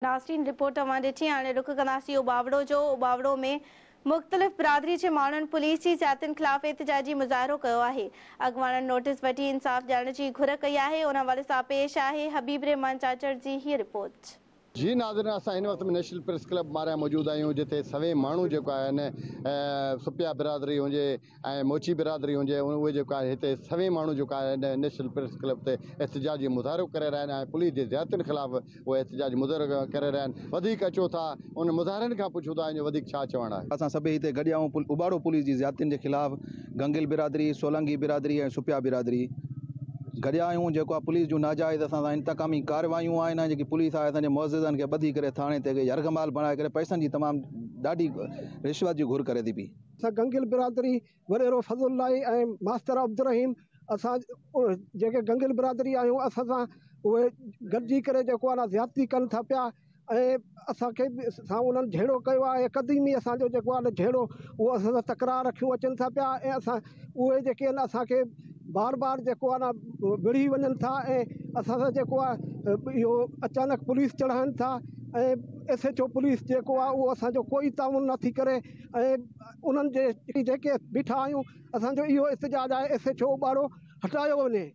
नास्रीन report तव्हां ॾिठी। हाणे रुख कंदासीं उबावड़ो में मुख़्तलिफ़ बिरादरी जे माण्हुनि पुलिस जी ज़ियादतियुनि ख़िलाफ़ एहतिजाजी मुज़ाहिरो कयो आहे। अॻवाननि नोटिस वठी इंसाफ़ ॾियण जी घुर कई आहे। उन हवाले सां पेश आहे हबीब रहमान चाचड़ जी हीअ रिपोर्ट। जी नाज़रीन, असां इन वक्त में नेशनल प्रेस क्लब मारिया मौजूद आहियूं, जिते सभई माण्हू जेको आहिनि सुपिया बिरादरी हुजे ऐं मोची बिरादरी हुजे, उहे जेको आहे हिते सभई माण्हू जेको आहे नेशनल प्रेस क्लब ते एहतिजाजी मुज़ाहिरो करे रहिया आहिनि ऐं पुलिस जे ज़ियादतियुनि ख़िलाफ़ उहे एहतिजाजी मुज़ाहिरो करे रहिया आहिनि। वधीक अचो था उन मुज़ाहिरनि खां पुछूं था जो वधीक छा चवणु आहे। असां सभई हिते गॾु आहियूं उबाड़ो पुलिस जी ज़ियादतियुनि जे ख़िलाफ़। गंगिल बिरादरी, सोलंगी बिरादरी ऐं सुपिया बिरादरी गॾिया आहियूं। जेको आहे पुलिस जूं नाजाइज़ असां सां इंतकामी कार्रवायूं आहिनि। जेकी पुलिस आहे असांजे मुअज़्ज़िज़नि खे ॿधी करे थाणे ते यरगमाल बणाए करे पैसनि जी तमामु ॾाढी रिश्वत जी घुर करे थी पई। असां गंगिल बिरादरी वॾेरो फज़लुल्लाह ऐं मास्टर अब्दुर्रहीम, असां जेके गंगिल बिरादरी आहियूं, असां सां उहे गॾिजी करे जेको आहे ज़्यादती कनि था पिया ऐं असांखे सां उन्हनि झेड़ो कयो आहे। क़दीमी असांजो जेको आहे झेड़ो उहो असां सां तकरार रखियूं अचनि था पिया ऐं असां उहे जेके आहिनि असांखे बार बार जेको आहे विढ़ी वञनि था ऐं असां सां जेको आहे इहो अचानक पुलिस चढ़ाइनि था ऐं SHO पुलिस जेको आहे उहो असांजो कोई ताउन नथी करे ऐं उन्हनि जे जेके बीठा आहियूं असांजो इहो एहतिजाज आहे SHO उबाड़ो हटायो वञे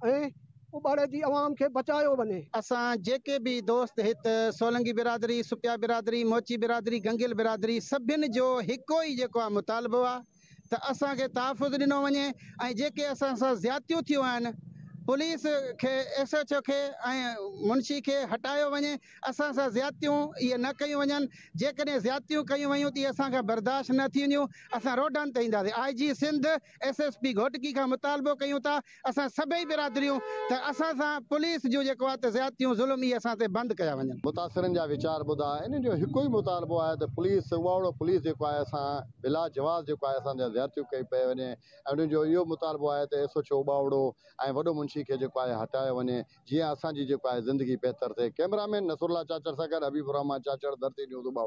ऐं उबाड़े जी आवाम खे बचायो वञे। असां जेके भी दोस्त हिते सोलंगी बिरादरी, सुपिया बिरादरी, मोची बिरादरी, गंगिल बिरादरी सभिनि जो हिको ई जेको आहे मुतालबो आहे त असांखे तहफ़ुज़ ॾिनो वञे ऐं जेके असां सां ज़्यादतियूं थियूं आहिनि पुलिस खे SHO खे ऐं मुंशी खे हटायो वञे। असां सां ज़्यादतियूं इहे न कयूं वञनि। जेकॾहिं ज़्यादतियूं कयूं वयूं त असांखे बर्दाश्त न थींदियूं। असां रोडनि ते ईंदासीं। IG सिंध SSP घोटकी खां मुतालबो कयूं था असां सभई बिरादरियूं त असां सां पुलिस जो जेको आहे त ज़्यादतियूं ज़ुल्म इहे असां ते बंदि कया वञनि। मुतासिरनि जा वीचार ॿुधा। इन जो हिकु ई मुतालबो आहे त पुलिस उबावड़ो पुलिस जेको आहे असां बिला जवाज़ जेको आहे असांजा ज़्यादतियूं कई पई वञे ऐं उन्हनि जो इहो मुतालबो आहे त SHO उबावड़ो ऐं वॾो मुंशी खे जेको आहे हटायो वञे, जीअं असांजी जेको आहे ज़िंदगी बहितर थिए। कैमरामैन नसरुल्लाह चाचड़ सां गॾु हबीब रहमान चाचड़, धरती न्यूज़ उबावड़ो।